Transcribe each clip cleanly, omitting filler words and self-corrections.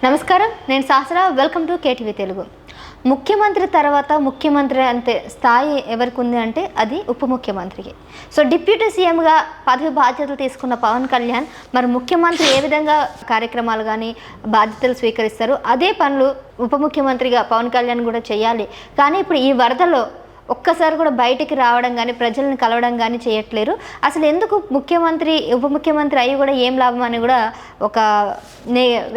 నమస్కారం, నేను Sahasra. Welcome to KTV Telugu. ముఖ్యమంత్రి తర్వాత ముఖ్యమంత్రి అంతే స్థాయి ఎవరికి ఉంది అంటే అది ఉప ముఖ్యమంత్రికి. సో డిప్యూటీ సీఎంగా పదవి బాధ్యతలు తీసుకున్న పవన్ కళ్యాణ్ మరి ముఖ్యమంత్రి ఏ విధంగా కార్యక్రమాలు కానీ బాధ్యతలు స్వీకరిస్తారు, అదే పనులు ఉప ముఖ్యమంత్రిగా పవన్ కళ్యాణ్ కూడా చేయాలి. కానీ ఇప్పుడు ఈ వరదలో ఒక్కసారి కూడా బయటికి రావడం కానీ ప్రజలను కలవడం కానీ చేయట్లేరు. అసలు ఎందుకు ముఖ్యమంత్రి ఉప ముఖ్యమంత్రి అయ్యి కూడా ఏం లాభం అని కూడా ఒక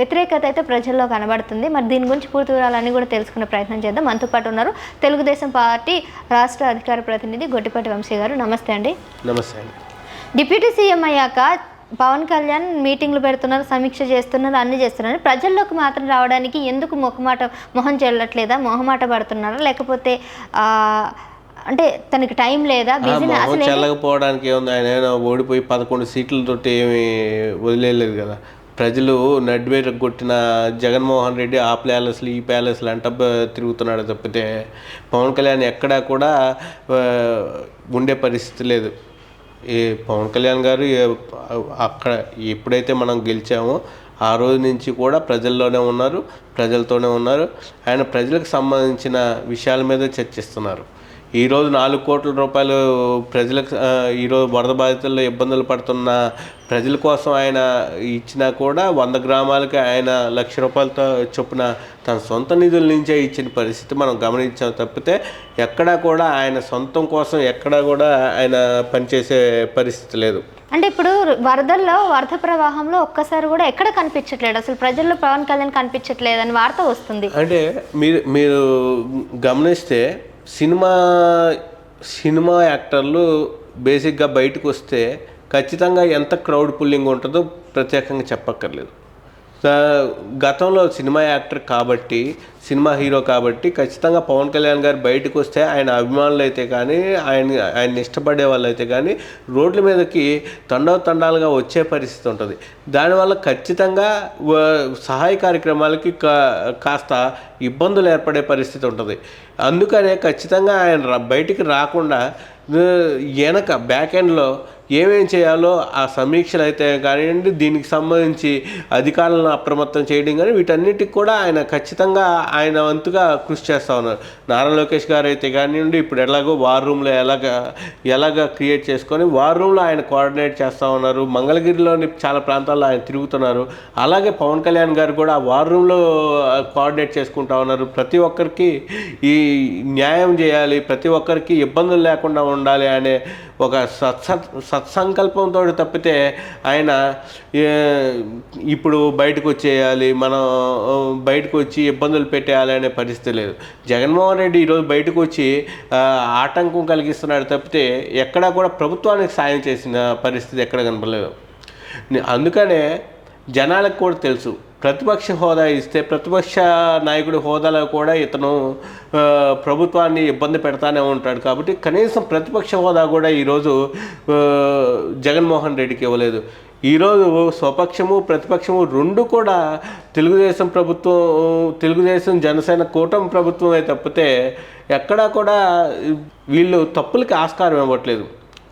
వ్యతిరేకత అయితే ప్రజల్లో కనబడుతుంది. మరి దీని గురించి పూర్తి వివరాలని కూడా తెలుసుకునే ప్రయత్నం చేద్దాం. మనతో పాటు ఉన్నారు తెలుగుదేశం పార్టీ రాష్ట్ర అధికార ప్రతినిధి గొట్టిపాటి వంశీ గారు. నమస్తే అండి. నమస్తే అండి. డిప్యూటీ సీఎం అయ్యాక పవన్ కళ్యాణ్ మీటింగ్లు పెడుతున్నారు, సమీక్ష చేస్తున్నారు, అన్నీ చేస్తున్నారు. ప్రజల్లోకి మాత్రం రావడానికి ఎందుకు మొహం చెల్లట్లేదా, మొహమాట పడుతున్నారా, లేకపోతే అంటే తనకి టైం లేదా, చెల్లకపోవడానికి ఏముంది? ఆయన ఓడిపోయి 11 సీట్లతోటి ఏమి వదిలేదు కదా. ప్రజలు నడ్వేరు కొట్టిన జగన్మోహన్ రెడ్డి ఆ ప్యాలెస్లు ఈ ప్యాలెస్లు అంట తిరుగుతున్నాడు తప్పితే పవన్ కళ్యాణ్ ఎక్కడా కూడా ఉండే పరిస్థితి లేదు. ఈ పవన్ కళ్యాణ్ గారు అక్కడ ఎప్పుడైతే మనం గెలిచామో ఆ రోజు నుంచి కూడా ప్రజల్లోనే ఉన్నారు, ప్రజలతోనే ఉన్నారు. ఆయన ప్రజలకు సంబంధించిన విషయాల మీద చర్చిస్తున్నారు. ఈరోజు 4 కోట్ల రూపాయలు ప్రజలకు ఈరోజు వరద బాధితుల్లో ఇబ్బందులు పడుతున్న ప్రజల కోసం ఆయన ఇచ్చినా కూడా 100 గ్రామాలకి ఆయన ₹1,00,000 చొప్పున తన సొంత నిధుల నుంచే ఇచ్చిన పరిస్థితి మనం గమనించాం తప్పితే ఎక్కడా కూడా ఆయన సొంతం కోసం ఎక్కడా కూడా ఆయన పనిచేసే పరిస్థితి లేదు. అంటే ఇప్పుడు వరద ప్రవాహంలో ఒక్కసారి కూడా ఎక్కడ కనిపించట్లేదు, అసలు ప్రజల్లో పవన్ కళ్యాణ్ కనిపించట్లేదు అని వార్త వస్తుంది. అంటే మీరు గమనిస్తే సినిమా యాక్టర్లు బేసిక్గా బయటకు వస్తే ఖచ్చితంగా ఎంత క్రౌడ్ పుల్లింగ్ ఉంటుందో ప్రత్యేకంగా చెప్పక్కర్లేదు. గతంలో సినిమా యాక్టర్ కాబట్టి, సినిమా హీరో కాబట్టి ఖచ్చితంగా పవన్ కళ్యాణ్ గారు బయటకు వస్తే ఆయన అభిమానులు అయితే కానీ ఆయన ఇష్టపడే వాళ్ళు అయితే కానీ రోడ్ల మీదకి తండాలుగా వచ్చే పరిస్థితి ఉంటుంది. దానివల్ల ఖచ్చితంగా సహాయ కార్యక్రమాలకి కాస్త ఇబ్బందులు ఏర్పడే పరిస్థితి ఉంటుంది. అందుకనే ఖచ్చితంగా ఆయన బయటికి రాకుండా వెనక బ్యాక్ ఎండ్లో ఏమేం చేయాలో ఆ సమీక్షలు అయితే కానివ్వండి, దీనికి సంబంధించి అధికారులను అప్రమత్తం చేయడం కానీ వీటన్నిటికి కూడా ఆయన ఖచ్చితంగా ఆయన వంతుగా కృషి చేస్తూ ఉన్నారు. నారా లోకేష్ గారు అయితే కానివ్వండి, ఇప్పుడు ఎలాగో వార్ రూమ్లో ఎలాగ క్రియేట్ చేసుకొని వార్ రూమ్లో ఆయన కోఆర్డినేట్ చేస్తూ ఉన్నారు. మంగళగిరిలోని చాలా ప్రాంతాల్లో ఆయన తిరుగుతున్నారు. అలాగే పవన్ కళ్యాణ్ గారు కూడా ఆ వార్ రూమ్లో కోఆర్డినేట్ చేసుకుంటూ ఉన్నారు. ప్రతి ఒక్కరికి ఈ న్యాయం చేయాలి, ప్రతి ఒక్కరికి ఇబ్బందులు లేకుండా ఉండాలి అనే ఒక సత్సంకల్పంతో తప్పితే ఆయన ఇప్పుడు బయటకు వచ్చేయాలి, మనం బయటకు వచ్చి ఇబ్బందులు పెట్టేయాలి అనే పరిస్థితి లేదు. జగన్మోహన్ రెడ్డి ఈరోజు బయటకు వచ్చి ఆటంకం కలిగిస్తున్నాడు తప్పితే ఎక్కడా కూడా ప్రభుత్వానికి సాయం చేసిన పరిస్థితి ఎక్కడ కనపడలేదు. అందుకనే జనాలకు కూడా తెలుసు, ప్రతిపక్ష హోదా ఇస్తే ప్రతిపక్ష నాయకుడి హోదాలో కూడా ఇతను ప్రభుత్వాన్ని ఇబ్బంది పెడతానే ఉంటాడు. కాబట్టి కనీసం ప్రతిపక్ష హోదా కూడా ఈరోజు జగన్మోహన్ రెడ్డికి ఇవ్వలేదు. ఈరోజు స్వపక్షము ప్రతిపక్షము రెండు కూడా తెలుగుదేశం జనసేన కూటమి ప్రభుత్వమే తప్పితే ఎక్కడా కూడా వీళ్ళు తప్పులకి ఆస్కారం ఇవ్వట్లేదు.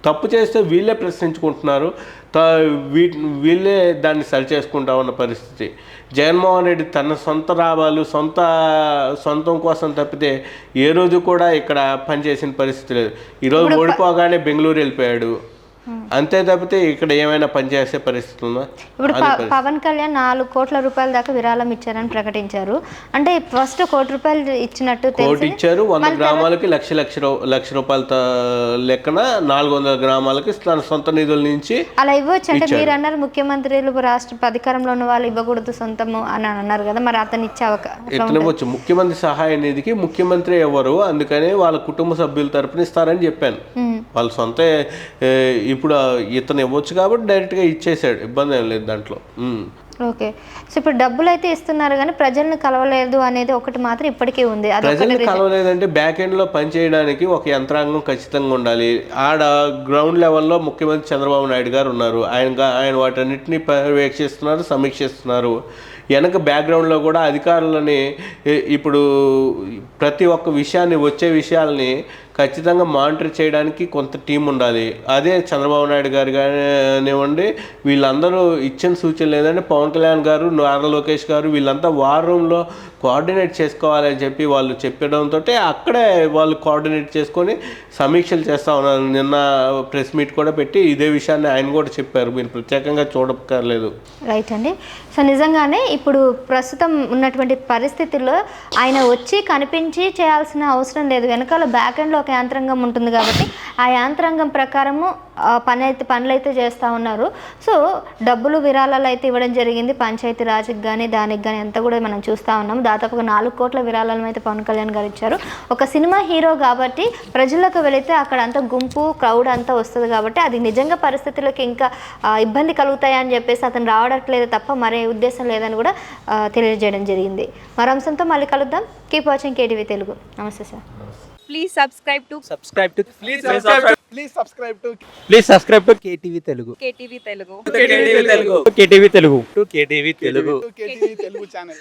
తప్పు చేస్తే వీళ్ళే ప్రశ్నించుకుంటున్నారు, వీళ్ళే దాన్ని సరిచేసుకుంటా ఉన్న పరిస్థితి. జగన్మోహన్ రెడ్డి తన సొంత లాభాలు సొంతం కోసం తప్పితే ఏ రోజు కూడా ఇక్కడ పనిచేసిన పరిస్థితి లేదు. ఈరోజు ఓడిపోగానే బెంగళూరు వెళ్ళిపోయాడు, అంతే తప్పితే ఇక్కడ ఏమైనా పనిచేసే పరిస్థితి ఉందా? ఇప్పుడు పవన్ కళ్యాణ్ 4 కోట్ల రూపాయల దాకా విరాళం ఇచ్చారని ప్రకటించారు. అంటే ఫస్ట్ ₹1 కోటి ఇచ్చినట్టు ఇచ్చారు. 100 గ్రామాలకి లక్ష రూపాయల లెక్కన 400 గ్రామాలకి తన సొంత నిధుల నుంచి అలా ఇవ్వచ్చు. అంటే మీరు అన్నారు ముఖ్యమంత్రులు రాష్ట్ర అధికారంలో ఉన్న వాళ్ళు ఇవ్వకూడదు సొంతము అని అన్నారు కదా, మరి అతను ఇవ్వచ్చు. ముఖ్యమంత్రి సహాయ నిధికి ముఖ్యమంత్రి ఎవరు, అందుకనే వాళ్ళ కుటుంబ సభ్యుల తరపున ఇస్తారని చెప్పాను. వాళ్ళ సొంత ఇప్పుడు ఇతను ఇవ్వచ్చు కాబట్టి డైరెక్ట్గా ఇచ్చేసాడు, ఇబ్బంది ఏం లేదు దాంట్లో. ఓకే. సో ఇప్పుడు డబ్బులు అయితే ఇస్తున్నారు కానీ ప్రజల్ని కలవలేదు అనేది ఒకటి మాత్రం ఇప్పటికీ ఉంది. ప్రజల్ని కలవలేదంటే బ్యాక్ ఎండ్లో పనిచేయడానికి ఒక యంత్రాంగం ఖచ్చితంగా ఉండాలి. ఆడ గ్రౌండ్ లెవెల్లో ముఖ్యమంత్రి చంద్రబాబు నాయుడు గారు ఉన్నారు. ఆయన వాటన్నిటిని పర్యవేక్షిస్తున్నారు, సమీక్షిస్తున్నారు. వెనక బ్యాక్గ్రౌండ్లో కూడా అధికారులని ఇప్పుడు ప్రతి ఒక్క విషయాన్ని వచ్చే విషయాల్ని ఖచ్చితంగా మానిటర్ చేయడానికి కొంత టీం ఉండాలి. అదే చంద్రబాబు నాయుడు గారు కానివ్వండి, వీళ్ళందరూ ఇచ్చిన సూచనలు ఏంటంటే పవన్ కళ్యాణ్ గారు, నారా లోకేష్ గారు వీళ్ళంతా వార్ రూమ్లో కోఆర్డినేట్ చేసుకోవాలని చెప్పి వాళ్ళు చెప్పడంతో అక్కడే వాళ్ళు కోఆర్డినేట్ చేసుకొని సమీక్షలు చేస్తూ ఉన్నారు. నిన్న ప్రెస్ మీట్ కూడా పెట్టి ఇదే విషయాన్ని ఆయన కూడా చెప్పారు, మీరు ప్రత్యేకంగా చూడక్కర్లేదు. రైట్ అండి. సో నిజంగానే ఇప్పుడు ప్రస్తుతం ఉన్నటువంటి పరిస్థితుల్లో ఆయన వచ్చి కనిపించి చేయాల్సిన అవసరం లేదు. వెనకాల బ్యాక్ ఎండ్లో ఒక యాంత్రాంగం ఉంటుంది కాబట్టి ఆ యాంత్రాంగం ప్రకారము పనులు అయితే చేస్తూ ఉన్నారు. సో డబ్బులు విరాళాలు అయితే ఇవ్వడం జరిగింది పంచాయతీ రాజ్కి కానీ దానికి కానీ అంతా కూడా మనం చూస్తూ ఉన్నాం. దాదాపుగా 4 కోట్ల విరాళాలను అయితే పవన్ కళ్యాణ్ గారు ఇచ్చారు. ఒక సినిమా హీరో కాబట్టి ప్రజలకు వెళితే అక్కడ అంతా గుంపు క్రౌడ్ అంతా వస్తుంది కాబట్టి అది నిజంగా పరిస్థితులకు ఇంకా ఇబ్బంది కలుగుతాయని చెప్పేసి అతను రావట్లేదు తప్ప మరే ఉద్దేశం లేదని కూడా తెలియజేయడం జరిగింది. మరో అంశంతో మళ్ళీ కలుద్దాం. Keep watching KTV Telugu. నమస్తే sir. Please subscribe to KTV Telugu. KTV Telugu. KTV Telugu. KTV Telugu. KTV Telugu. KTV Telugu channel.